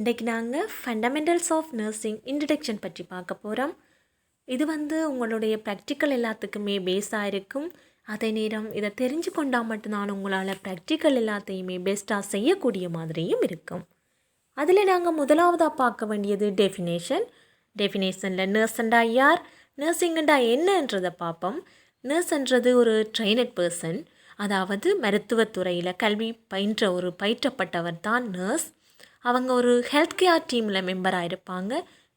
இன்றைக்கு நாங்கள் fundamentals of nursing introduction பற்றி பார்க்க போகிறோம். இது உங்களுடைய ப்ராக்டிக்கல் எல்லாத்துக்குமே பேஸாக இருக்கும். அதே நேரம் இதை தெரிஞ்சு கொண்டால் மட்டும்தான் உங்களால் ப்ராக்டிக்கல் எல்லாத்தையுமே பெஸ்ட்டாக செய்யக்கூடிய மாதிரியும் இருக்கும். அதில் நாங்கள் முதலாவதாக பார்க்க வேண்டியது டெஃபினேஷனில் நர்ஸ்ண்டா யார், நர்சிங்கண்டா என்னன்றதை பார்ப்போம். நர்ஸ்ன்றது ஒரு ட்ரெயினட் பர்சன், அதாவது மருத்துவத்துறையில் கல்வி பயின்ற ஒரு பயிற்றப்பட்டவர் தான் நர்ஸ். அவங்க ஒரு ஹெல்த் கேர் டீமில் மெம்பராக இருப்பாங்க.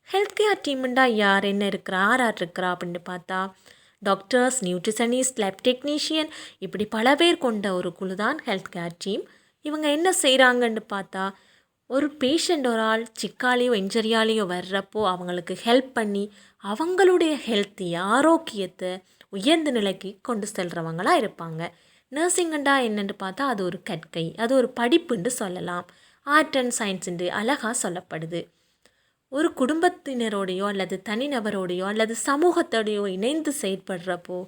ஹெல்த் கேர் டீமுண்டா யார், என்ன இருக்கிறா, யார் இருக்கிறா அப்படின்னு பார்த்தா டாக்டர்ஸ், நியூட்ரிஷனிஸ்ட், லேப் டெக்னீஷியன், இப்படி பல பேர் கொண்ட ஒரு குழு தான் ஹெல்த் கேர் டீம். இவங்க என்ன செய்கிறாங்கன்னு பார்த்தா, ஒரு பேஷண்ட் ஒரு ஆள் சிக்காலேயோ இன்ஜரியாலேயோ வர்றப்போ அவங்களுக்கு ஹெல்ப் பண்ணி அவங்களுடைய ஹெல்த்தி ஆரோக்கியத்தை உயர்ந்த நிலைக்கு கொண்டு செல்கிறவங்களாக இருப்பாங்க. நர்சிங்கண்டா என்னென்னு பார்த்தா அது ஒரு கற்கை, அது ஒரு படிப்புன்னு சொல்லலாம். ஆர்ட் அண்ட் சயின்ஸ் என்று அழகாக சொல்லப்படுது. ஒரு குடும்பத்தினரோடையோ அல்லது தனிநபரோடையோ அல்லது சமூகத்தோடையோ இணைந்து செயற்படுறப்போ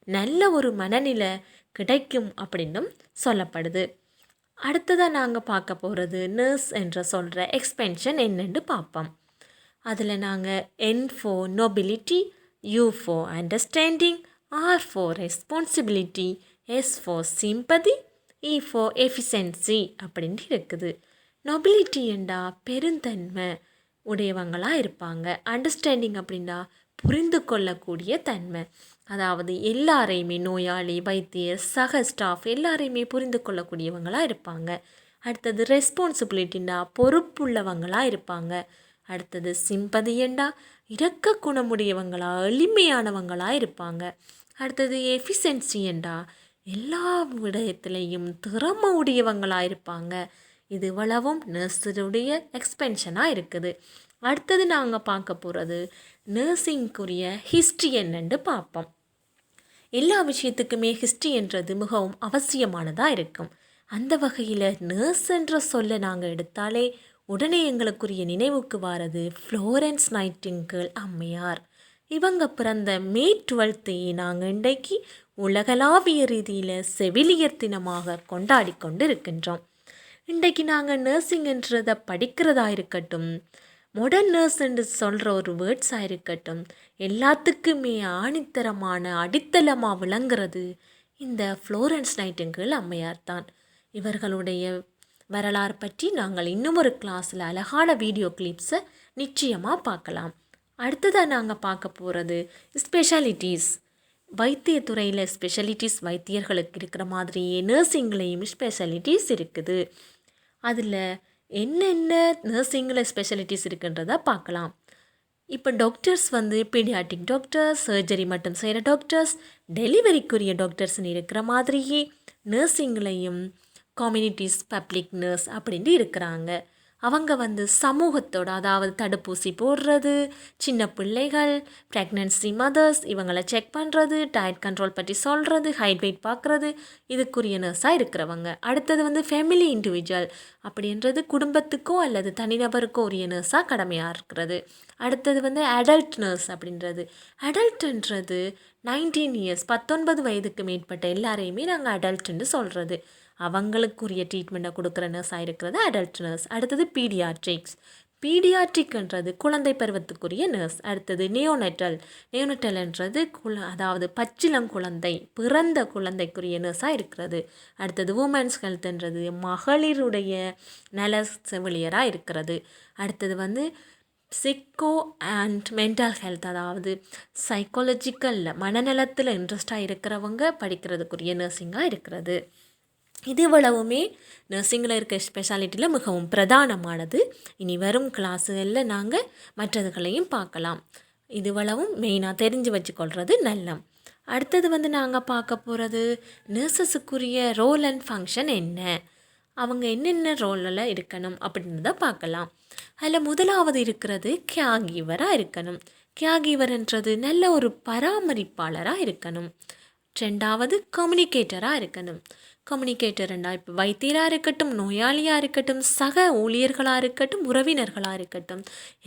நல்ல ஒரு மனநிலை கிடைக்கும் அப்படின்னும் சொல்லப்படுது. அடுத்ததாக நாங்கள் பார்க்க போகிறது நர்ஸ் என்ற சொல்கிற எக்ஸ்பென்ஷன் என்னென்னு பார்ப்போம். அதில் நாங்கள் N for nobility, U for understanding, R for responsibility, S for sympathy, E for efficiency அப்படின்ட்டு இருக்குது. நொபிலிட்டி என்றா பெருந்தன்மை உடையவங்களாக இருப்பாங்க. அண்டர்ஸ்டாண்டிங் அப்படின்னா புரிந்து கொள்ளக்கூடிய தன்மை, அதாவது எல்லாரையுமே நோயாளி, வைத்தியர், சக ஸ்டாஃப் எல்லாரையுமே புரிந்து கொள்ளக்கூடியவங்களாக இருப்பாங்க. அடுத்தது ரெஸ்பான்சிபிலிட்டின்னா பொறுப்புள்ளவங்களாக இருப்பாங்க. அடுத்தது சிம்பதி என்றா இரக்க குணமுடையவங்களாக எளிமையானவங்களாக இருப்பாங்க. அடுத்தது எஃபிஷியன்சி என்றா எல்லா விடயத்திலையும் திறமை உடையவங்களாக இருப்பாங்க. இது இவ்வளவும் நர்ஸுடைய எக்ஸ்பென்ஷனாக இருக்குது. அடுத்தது நாங்கள் பார்க்க போகிறது நர்சிங்குரிய ஹிஸ்ட்ரி என்னென்று பார்ப்போம். எல்லா விஷயத்துக்குமே ஹிஸ்ட்ரி என்றது மிகவும் அவசியமானதாக இருக்கும். அந்த வகையில் நர்ஸ் என்ற சொல்ல நாங்கள் எடுத்தாலே உடனே எங்களுக்குரிய நினைவுக்கு வாரது ஃப்ளோரன்ஸ் நைட்டிங்கேல் அம்மையார். இவங்க பிறந்த May 12 நாங்கள் இன்றைக்கு உலகளாவிய ரீதியில் செவிலியர் தினமாக கொண்டாடி கொண்டு இருக்கின்றோம். இன்றைக்கு நாங்கள் நர்சிங்ன்றதை படிக்கிறதா இருக்கட்டும், மாடர்ன் நர்ஸ் என்று சொல்கிற ஒரு வேர்ட்ஸாக இருக்கட்டும், எல்லாத்துக்குமே ஆணித்தரமான அடித்தளமாக விளங்குறது இந்த ஃப்ளோரன்ஸ் நைட்டிங்கேல் அம்மையார் தான். இவர்களுடைய வரலாறு பற்றி நாங்கள் இன்னும் ஒரு கிளாஸில் அழகான வீடியோ கிளிப்ஸை நிச்சயமாக பார்க்கலாம். அடுத்ததாக நாங்கள் பார்க்க போகிறது ஸ்பெஷாலிட்டிஸ். வைத்தியத்துறையில் ஸ்பெஷாலிட்டிஸ் வைத்தியர்களுக்கு இருக்கிற மாதிரியே நர்சிங்லேயும் ஸ்பெஷாலிட்டிஸ் இருக்குது. அதில் என்னென்ன நர்சிங்கில் ஸ்பெஷாலிட்டிஸ் இருக்குன்றதை பார்க்கலாம். இப்போ டாக்டர்ஸ் பீடியாட்ரிக் டாக்டர்ஸ், சர்ஜரி மட்டும் செய்கிற டாக்டர்ஸ், டெலிவரிக்குரிய டாக்டர்ஸ்னு இருக்கிற மாதிரியே நர்சிங்லேயும் கம்யூனிட்டிஸ் பப்ளிக் நர்ஸ் அப்படின்ட்டு இருக்கிறாங்க. அவங்க சமூகத்தோட, அதாவது தடுப்பூசி போடுறது, சின்ன பிள்ளைகள், ப்ரெக்னன்சி மதர்ஸ் இவங்களை செக் பண்ணுறது, டயட் கண்ட்ரோல் பற்றி சொல்கிறது, ஹைட் வெயிட் பார்க்குறது, இதுக்குரிய நர்ஸாக இருக்கிறவங்க. அடுத்தது ஃபேமிலி இண்டிவிஜுவல் அப்படின்றது குடும்பத்துக்கோ அல்லது தனிநபருக்கோ உரிய நர்ஸாக கடமையாக இருக்கிறது. அடுத்தது அடல்ட் நர்ஸ் அப்படின்றது. அடல்ட்ன்றது 19 இயர்ஸ் 19 வயதுக்கு மேற்பட்ட எல்லாரையுமே நாங்கள் அடல்ட்டுன்னு சொல்கிறது. அவங்களுக்குரிய ட்ரீட்மெண்ட்டை கொடுக்குற நர்ஸாக இருக்கிறது அடல்ட் நர்ஸ். அடுத்தது பீடியாட்ரிக்ன்றது குழந்தை பருவத்துக்குரிய நர்ஸ். அடுத்தது நியோனட்டல்ன்றது அதாவது பச்சிளங்குழந்தை, பிறந்த குழந்தைக்குரிய நர்ஸாக இருக்கிறது. அடுத்தது உமன்ஸ் ஹெல்த்ன்றது மகளிருடைய நல செவிலியராக இருக்கிறது. அடுத்தது சிக்கோ அண்ட் மென்டல் ஹெல்த், அதாவது சைக்காலஜிக்கல் மனநலத்தில் இன்ட்ரெஸ்டாக இருக்கிறவங்க படிக்கிறதுக்குரிய நர்சிங்காக இருக்கிறது. இது இவ்வளவுமே நர்சிங்கில் இருக்க ஸ்பெஷாலிட்டியில் மிகவும் பிரதானமானது. இனி வரும் கிளாஸுகளில் நாங்கள் மற்றதுகளையும் பார்க்கலாம். இது இவ்வளவும் மெயினாக தெரிஞ்சு வச்சுக்கொள்கிறது நல்ல. அடுத்தது நாங்கள் பார்க்க போகிறது நர்சஸுக்குரிய ரோல் அண்ட் ஃபங்க்ஷன் என்ன, அவங்க என்னென்ன ரோலில் இருக்கணும் அப்படின்றத பார்க்கலாம். அதில் முதலாவது இருக்கிறது கேர்கிவராக இருக்கணும். கேர்கிவர்ன்றது நல்ல ஒரு பராமரிப்பாளராக இருக்கணும். ரெண்டாவது கம்யூனிகேட்டராக இருக்கணும். கம்யூனிகேட்டர்ண்டா இப்போ வைத்தியராக இருக்கட்டும், நோயாளியாக இருக்கட்டும், சக ஊழியர்களாக இருக்கட்டும், உறவினர்களாக இருக்கட்டும்,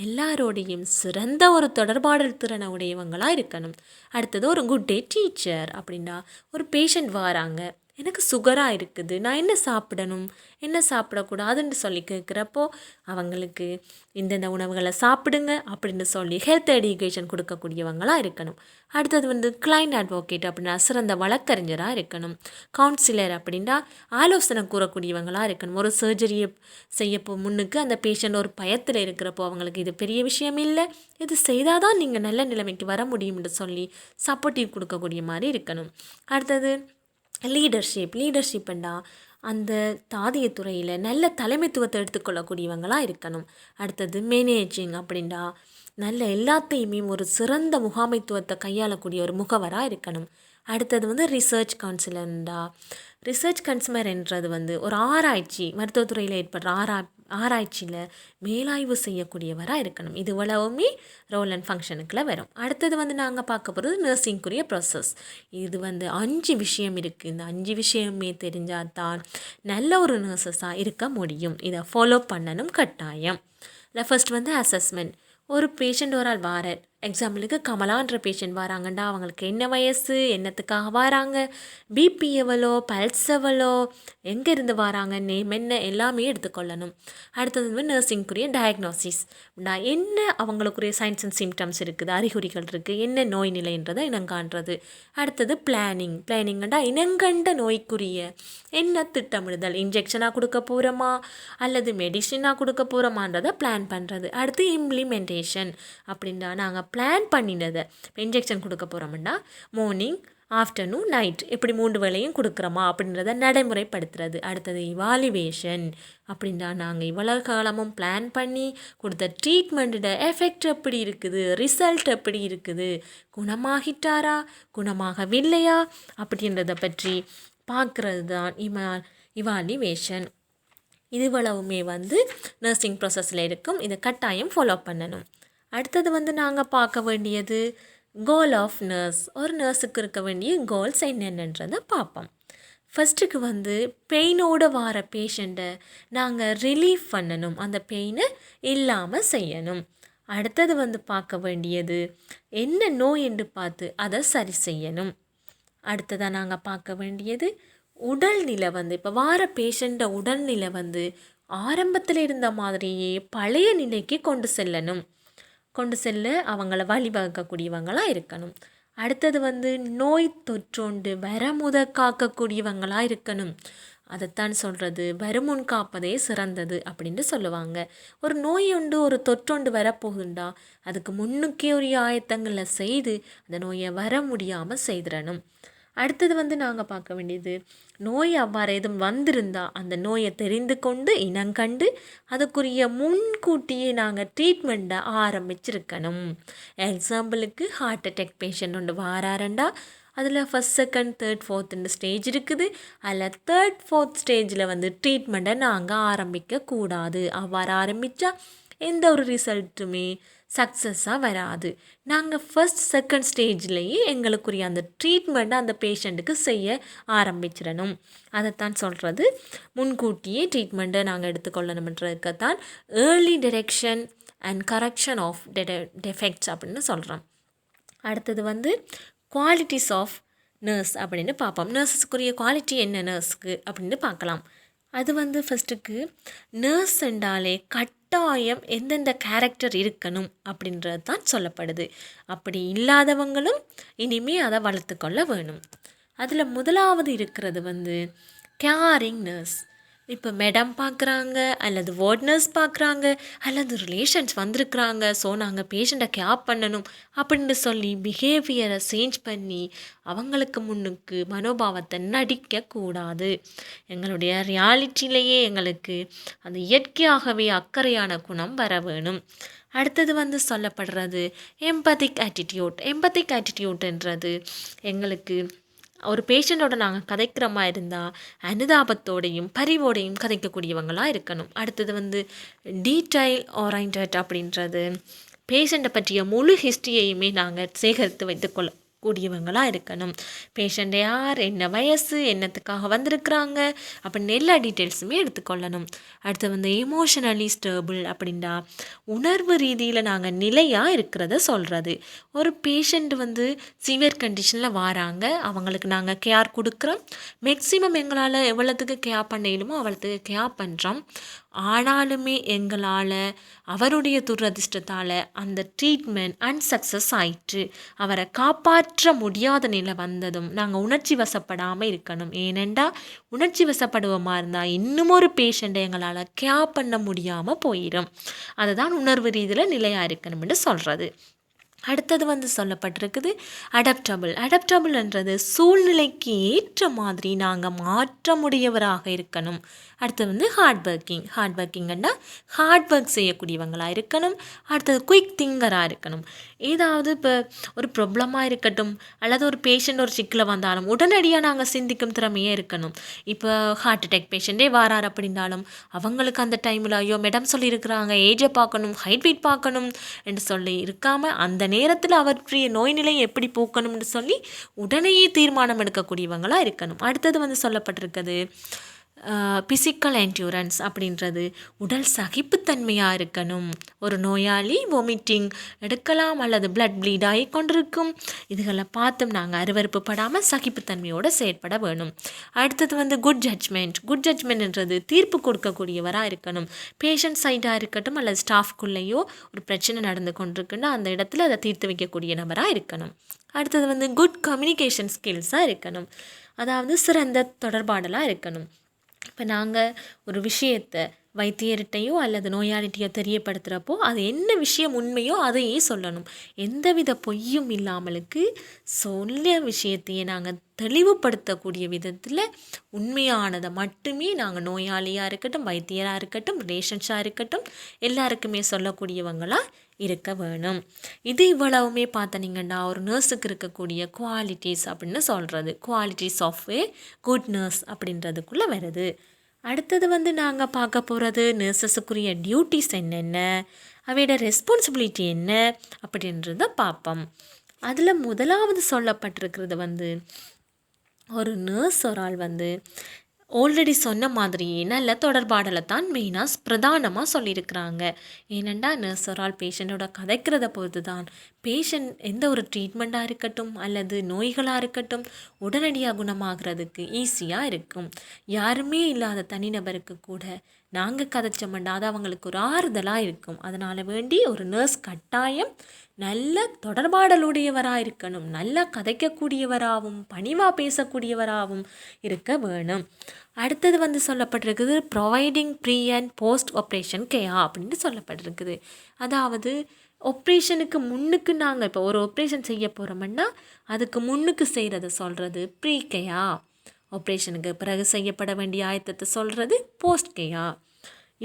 எல்லாரோடையும் சிறந்த ஒரு தொடர்பாடல் திறனை உடையவங்களாக இருக்கணும். அடுத்தது ஒரு குட் டே டீச்சர் அப்படின்னா ஒரு பேஷண்ட் வராங்க, எனக்கு சுகராக இருக்குது, நான் என்ன சாப்பிடணும், என்ன சாப்பிடக்கூடாதுன்னு சொல்லி கேட்குறப்போ அவங்களுக்கு இந்தந்த உணவுகளை சாப்பிடுங்க அப்படின்னு சொல்லி ஹெல்த் எடியூகேஷன் கொடுக்கக்கூடியவங்களாக இருக்கணும். அடுத்தது வந்து கிளைண்ட் அட்வொகேட் அப்படின்னா சிறந்த வழக்கறிஞராக இருக்கணும். கவுன்சிலர் அப்படின்னா ஆலோசனை கூறக்கூடியவங்களாக இருக்கணும். ஒரு சர்ஜரியை செய்யப்போ முன்னுக்கு அந்த பேஷண்ட் ஒரு பயத்தில் இருக்கிறப்போ அவங்களுக்கு இது பெரிய விஷயம் இல்லை, இது செய்தால் தான் நீங்கள் நல்ல நிலைமைக்கு வர முடியும்னு சொல்லி சப்போர்ட்டிவ் கொடுக்கக்கூடிய மாதிரி இருக்கணும். அடுத்தது லீடர்ஷிப்ண்டா அந்த தாதிய துறையில் நல்ல தலைமைத்துவத்தை எடுத்துக்கொள்ளக்கூடியவங்களாக இருக்கணும். அடுத்தது மேனேஜிங் அப்படின்னா நல்ல எல்லாத்தையுமே ஒரு சிறந்த முகாமைத்துவத்தை கையாளக்கூடிய ஒரு முகவராக இருக்கணும். அடுத்தது வந்து ரிசர்ச் கவுன்சிலர்ண்டா ரிசர்ச் கன்சூமர்ன்றது வந்து ஒரு ஆராய்ச்சி மருத்துவத்துறையில் ஏற்படுற ஆராய்ச்சியில் மேலாய்வு செய்யக்கூடியவராக இருக்கணும். இது இவ்வளவுமே ரோல் அண்ட் ஃபங்க்ஷனுக்குள்ள வரும். அடுத்தது வந்து நாங்கள் பார்க்க போகிறது நர்சிங்குரிய ப்ராசஸ். இது வந்து 5 விஷயம் இருக்குது. இந்த 5 விஷயமே தெரிஞ்சால் தான் நல்ல ஒரு நர்சஸாக இருக்க முடியும். இதை ஃபாலோ பண்ணணும் கட்டாயம். இல்லை ஃபர்ஸ்ட் வந்து அசஸ்மெண்ட். ஒரு பேஷண்ட் ஒரு ஆள் வாரார், எக்ஸாம்பிளுக்கு கமலான்ற பேஷண்ட் வராங்கண்டா அவங்களுக்கு என்ன வயசு, என்னத்துக்காக வராங்க, பிபி எவ்வளோ, பல்ஸ் எவ்வளோ, எங்கேருந்து வராங்க, நேம் என்ன, எல்லாமே எடுத்துக்கொள்ளணும். அடுத்தது வந்து நர்சிங்குரிய டயக்னோசிஸ். என்ன அவங்களுக்குரிய சைன்ஸ் அண்ட் சிம்டம்ஸ் இருக்குது, அறிகுறிகள் இருக்குது, என்ன நோய் நிலைன்றதை இனங்காண்றது. அடுத்தது பிளானிங்கண்டா இனங்கண்ட நோய்க்குரிய என்ன திட்டமிடுதல், இன்ஜெக்ஷனாக கொடுக்க போகிறோமா அல்லது மெடிசினாக கொடுக்க போகிறோமான்றதை பிளான் பண்ணுறது. அடுத்து இம்ப்ளிமெண்டேஷன் அப்படின்னா நாங்கள் பிளான் பண்ணினதை இப்போ இன்ஜெக்ஷன் கொடுக்க போகிறோம்னா மார்னிங், ஆஃப்டர்நூன், நைட் இப்படி 3 வேளையும் கொடுக்குறோமா அப்படின்றத நடைமுறைப்படுத்துறது. அடுத்தது இவாலுவேஷன் அப்படின்னா நாங்கள் இவ்வளோ காலமும் பிளான் பண்ணி கொடுத்த ட்ரீட்மெண்ட்டோட எஃபெக்ட் எப்படி இருக்குது, ரிசல்ட் எப்படி இருக்குது, குணமாகிட்டாரா குணமாகவில்லையா அப்படின்றத பற்றி பார்க்குறது தான் இவாலுவேஷன். இது இவ்வளவுமே வந்து நர்சிங் ப்ராசஸில் இருக்கும். இதை கட்டாயம் ஃபாலோ பண்ணணும். அடுத்தது வந்து நாங்கள் பார்க்க வேண்டியது கோல் ஆஃப் நர்ஸ். ஒரு நர்ஸுக்கு இருக்க வேண்டிய கோல்ஸ் என்னென்னன்றதை பார்ப்போம். ஃபஸ்ட்டுக்கு வந்து பெயினோடு வர பேஷண்ட்டை நாங்கள் ரிலீஃப் பண்ணணும், அந்த பெயினை இல்லாமல் செய்யணும். அடுத்தது வந்து பார்க்க வேண்டியது என்ன நோய் என்று பார்த்து அதை சரி செய்யணும். அடுத்ததாக நாங்கள் பார்க்க வேண்டியது உடல்நிலை வந்து இப்போ வார பேஷண்ட்டை உடல்நிலை வந்து ஆரம்பத்தில் இருந்த மாதிரியே பழைய நிலைக்கு கொண்டு செல்ல அவங்கள வழிவகுக்கக்கூடியவங்களாக இருக்கணும். அடுத்தது வந்து நோய் தொற்றோண்டு வரமுத காக்கக்கூடியவங்களாக இருக்கணும். அதைத்தான் சொல்கிறது வருமுன் காப்பதே சிறந்தது அப்படின்ட்டு சொல்லுவாங்க. ஒரு நோயொண்டு ஒரு தொற்றொண்டு வரப்போகுண்டா அதுக்கு முன்னுக்கே ஒரு ஆயத்தங்களை செய்து அந்த நோயை வர முடியாமல் செய்திடணும். அடுத்தது வந்து நாங்கள் பார்க்க வேண்டியது நோய் அவ்வாறு எதுவும் வந்திருந்தால் அந்த நோயை தெரிந்து கொண்டு இனங்கண்டு அதுக்குரிய முன்கூட்டியே நாங்கள் ட்ரீட்மெண்ட்டை ஆரம்பிச்சிருக்கணும். எக்ஸாம்பிளுக்கு ஹார்ட் அட்டாக் பேஷண்ட் ஒன்று வாராரண்டா அதில் ஃபஸ்ட், செகண்ட், தேர்ட், ஃபோர்த்துன்னு ஸ்டேஜ் இருக்குது. அதில் தேர்ட், ஃபோர்த் ஸ்டேஜில் வந்து ட்ரீட்மெண்ட்டை நாங்கள் ஆரம்பிக்கக்கூடாது. அவ்வாறு ஆரம்பித்தா எந்த ஒரு ரிசல்ட்டுமே சக்ஸஸாக வராது. நாங்கள் ஃபஸ்ட், செகண்ட் ஸ்டேஜ்லேயே எங்களுக்குரிய அந்த ட்ரீட்மெண்ட்டை அந்த பேஷண்ட்டுக்கு செய்ய ஆரம்பிச்சிடணும். அதைத்தான் சொல்கிறது முன்கூட்டியே ட்ரீட்மெண்ட்டை நாங்கள் எடுத்துக்கொள்ளணுன்றதுக்கு தான் early detection and correction of defects அப்படின்னு சொல்கிறோம். அடுத்தது வந்து குவாலிட்டிஸ் ஆஃப் நர்ஸ் அப்படின்னு பார்ப்போம். நர்ஸஸ்க்குரிய குவாலிட்டி என்ன நர்ஸுக்கு அப்படின்னு பார்க்கலாம். அது வந்து ஃபஸ்ட்டுக்கு நர்ஸ் என்றாலே கட்டாயம் எந்தெந்த கேரக்டர் இருக்கணும் அப்படின்றது தான் சொல்லப்படுது. அப்படி இல்லாதவங்களும் இனிமேல் அதை வளர்த்துக்கொள்ள வேணும். அதில் முதலாவது இருக்கிறது வந்து கேரிங் நர்ஸ். இப்போ மேடம் பார்க்குறாங்க அல்லது வார்ட் நர்ஸ் பார்க்குறாங்க அல்லது ரிலேஷன்ஸ் வந்திருக்குறாங்க, ஸோ நாங்கள் பேஷண்ட்டை கேர் பண்ணணும் அப்படின்னு சொல்லி பிஹேவியரை சேஞ்ச் பண்ணி அவங்களுக்கு முன்னுக்கு மனோபாவத்தை நடிக்கக்கூடாது. எங்களுடைய ரியாலிட்டியிலேயே எங்களுக்கு அந்த இயற்கையாகவே அக்கறையான குணம் வர வேணும். அடுத்தது வந்து சொல்லப்படுறது எம்பத்திக் ஆட்டிடியூட்ன்றது எங்களுக்கு ஒரு பேஷண்ட்டோட நாங்கள் கதைக்கிற மாதிரி இருந்தால் அனுதாபத்தோடையும் பரிவோடையும் கதைக்கக்கூடியவங்களாக இருக்கணும். அடுத்தது வந்து டீடைல் ஓரியன்ட் அப்படின்றது பேஷண்ட்டை பற்றிய முழு ஹிஸ்ட்ரியையுமே நாங்கள் சேகரித்து வைத்துக்கொள்ள கூடியவங்களாக இருக்கணும். பேஷண்ட் யார், என்ன வயசு, என்னத்துக்காக வந்திருக்கிறாங்க அப்படின்னு எல்லா டீட்டெயில்ஸுமே எடுத்துக்கொள்ளணும். அடுத்து வந்து எமோஷனலி ஸ்டேபிள் அப்படின்னா உணர்வு ரீதியில் நாங்கள் நிலையாக இருக்கிறத சொல்கிறது. ஒரு பேஷண்ட் வந்து சிவியர் கண்டிஷனில் வராங்க, அவங்களுக்கு நாங்கள் கேர் கொடுக்குறோம். மேக்ஸிமம் எங்களால் எவ்வளோத்துக்கு கேர் பண்ணிடுமோ அவ்வளோத்துக்கு கேர் பண்ணுறோம். ஆனாலுமே எங்களால் அவருடைய துரதிர்ஷ்டத்தால் அந்த ட்ரீட்மெண்ட் அன்சக்ஸஸ் ஆயிற்று. அவரை காப்பாற்ற முடியாத நிலை வந்ததும் நாங்கள் உணர்ச்சி வசப்படாமல் இருக்கணும். ஏனெண்டா உணர்ச்சி வசப்படுவோமா இருந்தால் இன்னும் ஒரு பேஷண்ட்டை எங்களால் கேர் பண்ண முடியாமல் போயிடும். அதுதான் உணர்வு ரீதியில் நிலையாக இருக்கணும்னு சொல்கிறது. அடுத்தது வந்து சொல்லப்பட்டிருக்குது அடாப்டபிள்ன்றது சூழ்நிலைக்கு ஏற்ற மாதிரி நாங்கள் மாற்ற முடியவராக இருக்கணும். அடுத்தது வந்து ஹார்ட் ஒர்க்கிங்கன்னா ஹார்ட் ஒர்க் செய்யக்கூடியவங்களாக இருக்கணும். அடுத்தது குயிக் திங்கராக இருக்கணும். ஏதாவது இப்போ ஒரு ப்ராப்ளமாக இருக்கட்டும் அல்லது ஒரு பேஷண்ட் ஒரு சிக்கலை வந்தாலும் உடனடியாக நாங்கள் சிந்திக்கும் திறமையே இருக்கணும். இப்போ ஹார்ட் அட்டாக் பேஷண்ட்டே வாரார் அப்படின்னாலும் அவங்களுக்கு அந்த டைமில் ஐயோ மேடம் சொல்லியிருக்கிறாங்க ஏஜை பார்க்கணும், ஹைட் வெயிட் பார்க்கணும் என்று சொல்லி இருக்காமல் அந்த நேரத்தில் அவருடைய நோய் நிலையை எப்படி போக்கணும்னு சொல்லி உடனேயே தீர்மானம் எடுக்கக்கூடியவங்களாக இருக்கணும். அடுத்தது வந்து சொல்லப்பட்டிருக்குது பிசிக்கல் என்ட்யூரன்ஸ் அப்படின்றது உடல் சகிப்புத்தன்மையாக இருக்கணும். ஒரு நோயாளி வாமிட்டிங் எடுக்கலாம் அல்லது பிளட் ப்ளீட் ஆகி கொண்டிருக்கும். இதுகளை பார்த்தும் நாங்கள் அருவருப்பு படாமல் சகிப்புத்தன்மையோடு செயற்பட வேணும். அடுத்தது வந்து குட் ஜட்ஜ்மெண்ட்ன்றது தீர்ப்பு கொடுக்கக்கூடியவராக இருக்கணும். பேஷண்ட் சைடாக இருக்கட்டும் அல்லது ஸ்டாஃப்குள்ளேயோ ஒரு பிரச்சனை நடந்து கொண்டிருக்குன்னா அந்த இடத்துல அதை தீர்த்து வைக்கக்கூடிய நபராக இருக்கணும். அடுத்தது வந்து குட் கம்யூனிகேஷன் ஸ்கில்ஸாக இருக்கணும். அதாவது சிறந்த தொடர்பாடலாக இருக்கணும். இப்போ நாங்கள் ஒரு விஷயத்தை வைத்தியர்கிட்டையோ அல்லது நோயாளிகிட்டையோ தெரியப்படுத்துகிறப்போ அது என்ன விஷயம் உண்மையோ அதையே சொல்லணும். எந்தவித பொய்யும் இல்லாமலுக்கு சொல்ல விஷயத்தையே நாங்கள் தெளிவுபடுத்தக்கூடிய விதத்தில் உண்மையானதை மட்டுமே நாங்கள் நோயாளியாக இருக்கட்டும், வைத்தியராக இருக்கட்டும், ரிலேஷன்ஸாக இருக்கட்டும் எல்லாருக்குமே சொல்லக்கூடியவங்களாக இருக்க வேணும். இது இவ்வளவுமே பார்த்தீங்கன்னா ஒரு நர்ஸுக்கு இருக்கக்கூடிய குவாலிட்டிஸ் அப்படின்னு சொல்கிறது. Qualities of a good nurse அப்படின்றதுக்குள்ளே வருது. அடுத்தது வந்து நாங்கள் பார்க்க போகிறது நர்ஸஸுக்குரிய டியூட்டிஸ் என்னென்ன, அவையோட ரெஸ்பான்சிபிலிட்டி என்ன அப்படின்றத பார்ப்போம். அதில் முதலாவது சொல்லப்பட்டிருக்கிறது வந்து ஒரு நர்ஸ் ஒரு ஆள் வந்து ஆல்ரெடி சொன்ன மாதிரியே நல்ல தொடர்பாடலை தான் மெயினாக பிரதானமாக சொல்லியிருக்கிறாங்க. ஏனெண்டா நர்ஸ் ஒரு ஆள் பேஷண்ட்டோட கதைக்கிறத பொறுத்து தான் பேஷண்ட் எந்த ஒரு ட்ரீட்மெண்ட்டாக இருக்கட்டும் அல்லது நோய்களாக இருக்கட்டும் உடனடியாக குணமாகிறதுக்கு ஈஸியாக இருக்கும். யாருமே இல்லாத தனிநபருக்கு கூட நாங்கள் கதைச்சோம்னா அது அவங்களுக்கு ஒரு ஆறுதலாக இருக்கும். அதனால் வேண்டி ஒரு நர்ஸ் கட்டாயம் நல்ல தொடர்பாடலுடையவராக இருக்கணும், நல்லா கதைக்கக்கூடியவராகவும் பணிவாக பேசக்கூடியவராகவும் இருக்க வேணும். அடுத்தது வந்து சொல்லப்பட்டிருக்குது providing pre and post operation care அப்படின்னு சொல்லப்பட்டிருக்குது. அதாவது ஆப்ரேஷனுக்கு முன்னுக்கு நாங்கள் இப்போ ஒரு ஆப்ரேஷன் செய்ய போகிறோம்னா அதுக்கு முன்னுக்கு செய்கிறத சொல்கிறது ப்ரீ கேர், ஆப்ரேஷனுக்கு பிறகு செய்யப்பட வேண்டிய ஆயத்தத்தை சொல்கிறது போஸ்ட் கேர்.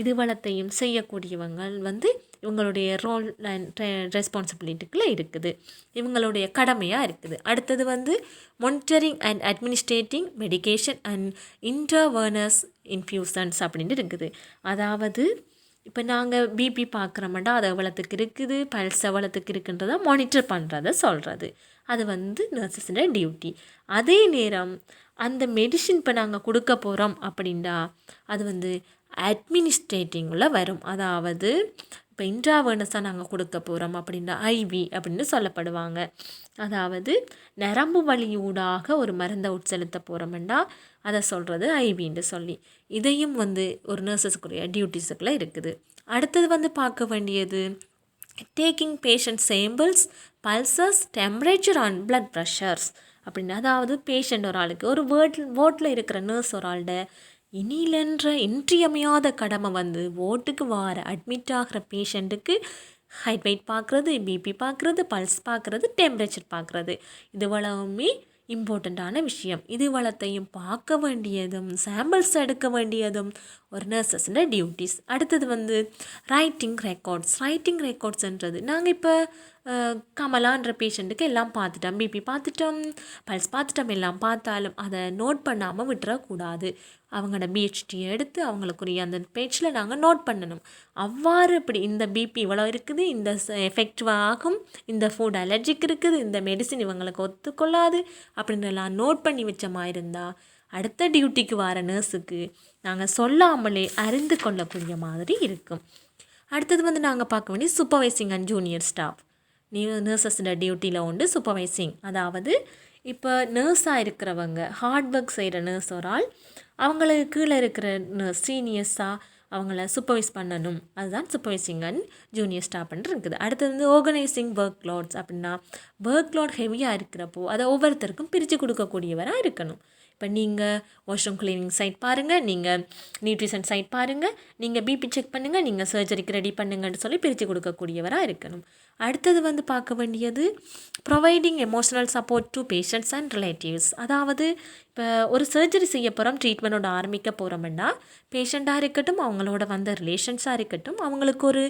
இது வளத்தையும் செய்யக்கூடியவங்க வந்து இவங்களுடைய ரோல் அண்ட் ரெஸ்பான்சிபிலிட்டிக்குள்ளே இருக்குது, இவங்களுடைய கடமையாக இருக்குது. அடுத்தது வந்து monitoring and administrating medication and இன்ட்ராவர்னஸ் இன்ஃப்யூசன்ஸ் அப்படின்னு இருக்குது. அதாவது இப்போ நாங்கள் பிபி பார்க்குறோம்னா அது எவ்வளோத்துக்கு இருக்குது, பல்ஸ் எவ்வளோத்துக்கு இருக்குன்றதை மானிட்டர் பண்ணுறத சொல்கிறது. அது வந்து நர்சஸோட டியூட்டி. அதே நேரம் அந்த மெடிசின் இப்போ நாங்கள் கொடுக்க போகிறோம் அப்படின்னா அது வந்து அட்மினிஸ்ட்ரேட்டிங்கில் வரும். அதாவது இப்போ இன்ட்ராவர்னஸாக நாங்கள் கொடுக்க போகிறோம் அப்படின்னா ஐவி அப்படின்னு சொல்லப்படுவாங்க. அதாவது நரம்பு வலியூடாக ஒரு மருந்தை உட்செலுத்த போகிறோம்னா அதை சொல்கிறது ஐவின்னு சொல்லி. இதையும் வந்து ஒரு நர்சஸுக்குரிய டியூட்டிஸுக்குள்ளே இருக்குது. அடுத்தது வந்து பார்க்க வேண்டியது taking patient samples, pulses, temperature and blood pressures அப்படின்னு. அதாவது பேஷண்ட் ஒரு ஆளுக்கு ஒரு வார்டில் இருக்கிற நர்ஸ் ஒரு ஆள்கிட்ட இனிலென்ற இன்றியமையாத கடமை வந்து வார்டுக்கு வார அட்மிட் ஆகிற பேஷண்ட்டுக்கு ஹைட் வெயிட் பார்க்குறது, பிபி பார்க்குறது, பல்ஸ் பார்க்குறது, டெம்பரேச்சர் பார்க்குறது, இது வளவுமே இம்பார்ட்டண்ட்டான விஷயம். இது வளத்தையும் பார்க்க வேண்டியதும் சாம்பிள்ஸ் எடுக்க வேண்டியதும் ஒரு நர்சஸோட டியூட்டிஸ். அடுத்தது வந்து ரைட்டிங் ரெக்கார்ட்ஸ்ன்றது நாங்கள் இப்போ கமலான்ற பேஷண்ட்டுக்கு எல்லாம் பார்த்துட்டோம், பிபி பார்த்துட்டோம், பல்ஸ் பார்த்துட்டோம், எல்லாம் பார்த்தாலும் அதை நோட் பண்ணாமல் விட்டுறக்கூடாது. அவங்களோட பிஹெச்டியை எடுத்து அவங்களுக்குரிய அந்த பேஜில் நாங்கள் நோட் பண்ணணும். அவ்வாறு இப்படி இந்த பிபி இவ்வளோ இருக்குது, இந்த எஃபெக்டிவ் ஆகும், இந்த ஃபுட் அலர்ஜிக் இருக்குது, இந்த மெடிசின் இவங்களுக்கு ஒத்துக்கொள்ளாது அப்படின்றலாம் நோட் பண்ணி வச்ச மாதிரி இருந்தால் அடுத்த டியூட்டிக்கு வர நர்ஸுக்கு நாங்கள் சொல்லாமலே அறிந்து கொள்ளக்கூடிய மாதிரி இருக்கும். அடுத்தது வந்து நாங்கள் பார்க்க வேண்டிய சூப்பர்வைசிங் அண்ட் ஜூனியர் ஸ்டாஃப். நர்சஸோட டியூட்டியில் உண்டு சூப்பர்வைசிங். அதாவது இப்போ நர்ஸாக இருக்கிறவங்க ஹார்ட் ஒர்க் செய்கிற நர்ஸ் ஒரு ஆள், அவங்களுக்கு கீழே இருக்கிற நர்ஸ் சீனியர்ஸாக அவங்கள சூப்பர்வைஸ் பண்ணணும். அதுதான் சூப்பர்வைசிங் அண்ட் ஜூனியர் ஸ்டாஃப்ன்னு இருக்குது. அடுத்தது வந்து ஆர்கனைசிங் ஒர்க் லோட்ஸ். அப்படின்னா ஒர்க் லோட் ஹெவியாக இருக்கிறப்போ அதை ஒவ்வொருத்தருக்கும் பிரித்து கொடுக்கக்கூடியவராக இருக்கணும். இப்போ நீங்கள் வாஷ்ரூம் கிளீனிங் சைட் பாருங்கள், நீங்கள் நியூட்ரிஷன் சைட் பாருங்கள், நீங்கள் பிபி செக் பண்ணுங்கள், நீங்கள் சர்ஜரிக்கு ரெடி பண்ணுங்கன்னு சொல்லி பிரித்து கொடுக்கக்கூடியவராக இருக்கணும். அடுத்தது வந்து பார்க்க வேண்டியது providing emotional support to patients and relatives. அதாவது இப்போ ஒரு சர்ஜரி செய்ய போகிறோம், ட்ரீட்மெண்ட்டோட ஆரம்பிக்க போகிறோம்னா பேஷண்ட்டாக இருக்கட்டும், அவங்களோட வந்த ரிலேஷன்ஸாக இருக்கட்டும், அவங்களுக்கு ஒரு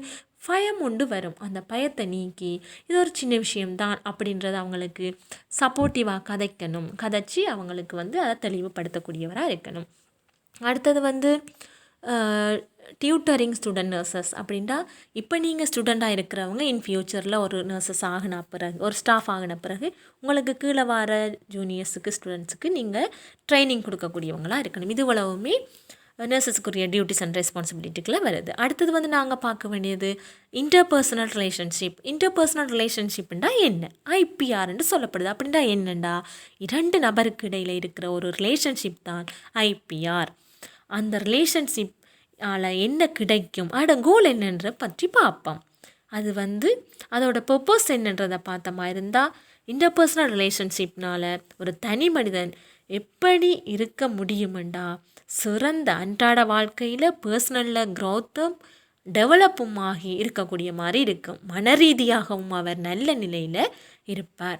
பயம் உண்டு வரும். அந்த பயத்தை நீக்கி இது ஒரு சின்ன விஷயம்தான் அப்படின்றத அவங்களுக்கு சப்போர்ட்டிவாக கதைச்சி அவங்களுக்கு வந்து அதை தெளிவுபடுத்தக்கூடியவராக இருக்கணும். அடுத்தது வந்து டியூட்டரிங் ஸ்டூடெண்ட் நர்சஸ். அப்படின்ட்டா இப்போ நீங்கள் ஸ்டூடெண்ட்டாக இருக்கிறவங்க இன் ஃப்யூச்சரில் ஒரு நர்சஸ் ஆகின பிறகு, ஒரு ஸ்டாஃப் ஆகின பிறகு உங்களுக்கு கீழே வர ஜூனியர்ஸுக்கு ஸ்டூடெண்ட்ஸுக்கு நீங்கள் ட்ரைனிங் கொடுக்கக்கூடியவங்களாக இருக்கணும். இது உலகமே நர்சஸுக்குரிய டியூட்டிஸ் அண்ட் ரெஸ்பான்சிபிலிட்டிக்குள்ளே வருது. அடுத்தது வந்து நாங்கள் பார்க்க வேண்டியது இன்டர்பர்சனல் ரிலேஷன்ஷிப். இன்டர்பர்சனல் ரிலேஷன்ஷிப்ண்டா என்ன? ஐபிஆர்ன்னு சொல்லப்படுது. அப்படின்டா என்னண்டா இரண்டு நபருக்கு இடையில் இருக்கிற ஒரு ரிலேஷன்ஷிப் தான் ஐபிஆர். அந்த ரிலேஷன்ஷிப் என்ன கிடைக்கும், அதோட கோல் என்னன்ற பற்றி பார்ப்போம். அது வந்து அதோட பர்பஸ் என்னன்றதை பார்த்த மாதிரி இருந்தால் இன்டர்பர்சனல் ரிலேஷன்ஷிப்னால் ஒரு தனி மனிதன் எப்படி இருக்க முடியுமெண்டா சிறந்த அன்றாட வாழ்க்கையில் பர்சனலில் க்ரோத்தும் டெவலப்பும் ஆகி இருக்கக்கூடிய மாதிரி இருக்கும். மன ரீதியாகவும் அவர் நல்ல நிலையில் இருப்பார்.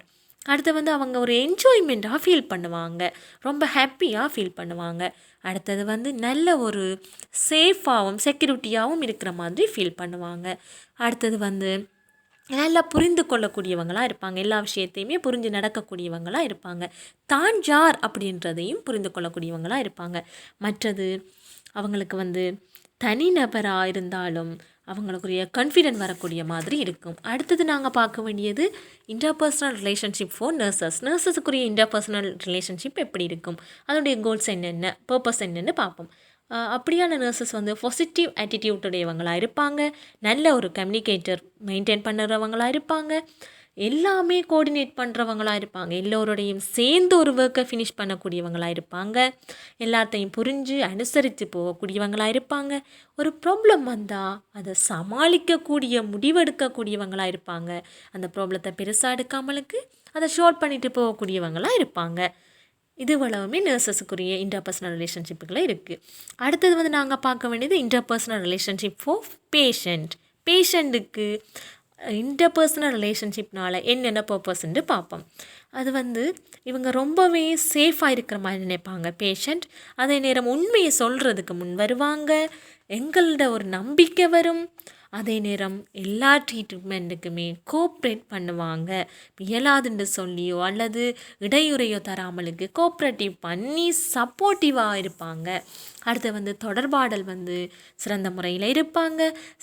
அடுத்து வந்து அவங்க ஒரு என்ஜாய்மெண்ட்டாக ஃபீல் பண்ணுவாங்க, ரொம்ப ஹாப்பியாக ஃபீல் பண்ணுவாங்க. அடுத்தது வந்து நல்ல ஒரு சேஃபாகவும் செக்யூரிட்டியாகவும் இருக்கிற மாதிரி ஃபீல் பண்ணுவாங்க. அடுத்தது வந்து நல்லா புரிந்து கொள்ளக்கூடியவங்களாக இருப்பாங்க, எல்லா விஷயத்தையுமே புரிஞ்சு நடக்கக்கூடியவங்களாக இருப்பாங்க, தான் யார் அப்படின்றதையும் புரிந்து கொள்ளக்கூடியவங்களாக இருப்பாங்க. மற்றது அவங்களுக்கு வந்து தனிநபராக இருந்தாலும் அவங்களுக்குரிய கான்ஃபிடென்ட் வரக்கூடிய மாதிரி இருக்கும். அடுத்தது நாங்கள் பார்க்க வேண்டியது இன்டர்பர்சனல் ரிலேஷன்ஷிப் ஃபார் நர்சஸ். நர்சஸுக்குரிய இன்டர்பர்சனல் ரிலேஷன்ஷிப் எப்படி இருக்கும், அதனுடைய கோல்ஸ் என்னென்ன, பர்பஸ் என்னென்னு பார்ப்போம். அப்படியான நர்சஸ் வந்து பாசிட்டிவ் ஆட்டிடியூட்டுடையவங்களாக இருப்பாங்க, நல்ல ஒரு கம்யூனிகேட்டர் மெயின்டைன் பண்ணுறவங்களாக இருப்பாங்க, எல்லாமே கோஆர்டினேட் பண்ணுறவங்களாக இருப்பாங்க, எல்லோருடையும் சேர்ந்து ஒரு ஒர்க்கை ஃபினிஷ் பண்ணக்கூடியவங்களாக இருப்பாங்க, எல்லாத்தையும் புரிஞ்சு அனுசரித்து போகக்கூடியவங்களாக இருப்பாங்க, ஒரு ப்ராப்ளம் வந்தால் அதை சமாளிக்கக்கூடிய முடிவெடுக்கக்கூடியவங்களாக இருப்பாங்க, அந்த ப்ராப்ளத்தை பெருசாக எடுக்காமலுக்கு அதை ஷார்ட் பண்ணிட்டு போகக்கூடியவங்களாக இருப்பாங்க. இது இவ்வளவுமே நர்சஸுக்குரிய இன்டர்பர்சனல் ரிலேஷன்ஷிப்புகளை இருக்குது. அடுத்தது வந்து நாங்கள் பார்க்க வேண்டியது இன்டர்பர்சனல் ரிலேஷன்ஷிப் ஃபார் பேஷண்ட். பேஷண்ட்டுக்கு இன்டர்பர்சனல் ரிலேஷன்ஷிப்னால் என்னென்ன பர்பஸ்ன்னு பார்ப்போம். அது வந்து இவங்க ரொம்பவே சேஃபாக இருக்கிற மாதிரி நினைப்பாங்க பேஷண்ட். அதே நேரம் உண்மையை சொல்கிறதுக்கு முன் வருவாங்க, எங்களோட ஒரு நம்பிக்கை வரும். அதே நேரம் எல்லா ட்ரீட்மெண்ட்டுக்குமே கோஆப்ரேட் பண்ணுவாங்க. இயலாதுன்னு சொல்லியோ அல்லது இடையூறையோ தராமலுக்கு கோஆப்ரேட்டிவ் பண்ணி சப்போர்ட்டிவாக இருப்பாங்க. அடுத்து வந்து தொடர்பாடல் வந்து சிறந்த முறையில் இருப்பாங்க,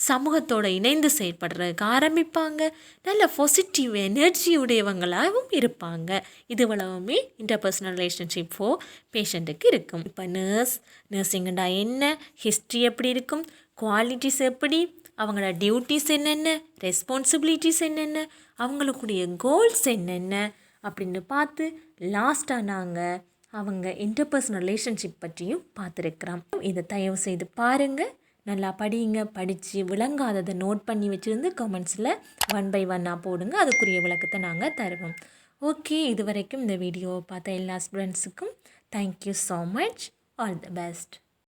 சமூகத்தோடு இணைந்து செயற்படுறதுக்கு ஆரம்பிப்பாங்க, நல்ல பாசிட்டிவ் எனர்ஜி உடையவங்களாகவும் இருப்பாங்க. இது இவ்வளவுமே இன்டர்பர்சனல் ரிலேஷன்ஷிப் ஃபார் பேஷண்ட்டுக்கு இருக்கும். இப்போ நர்சிங்கண்டா என்ன, ஹிஸ்ட்ரி எப்படி இருக்கும், குவாலிட்டிஸ் எப்படி, அவங்களோட டியூட்டிஸ் என்னென்ன, ரெஸ்பான்சிபிலிட்டிஸ் என்னென்ன, அவங்களுக்குடைய கோல்ஸ் என்னென்ன அப்படின்னு பார்த்து லாஸ்ட்டாக நாங்கள் அவங்க இன்டர்பர்சனல் ரிலேஷன்ஷிப் பற்றியும் பார்த்துருக்குறோம். இதை தயவு செய்து பாருங்கள், நல்லா படிங்க, படித்து விளங்காததை நோட் பண்ணி வச்சுருந்து கமெண்ட்ஸில் 1 by 1 போடுங்க, அதுக்குரிய விளக்கத்தை நாங்கள் தருவோம். ஓகே, இது வரைக்கும் இந்த வீடியோவை பார்த்த எல்லா ஸ்டூடெண்ட்ஸுக்கும் thank you so much. All the best.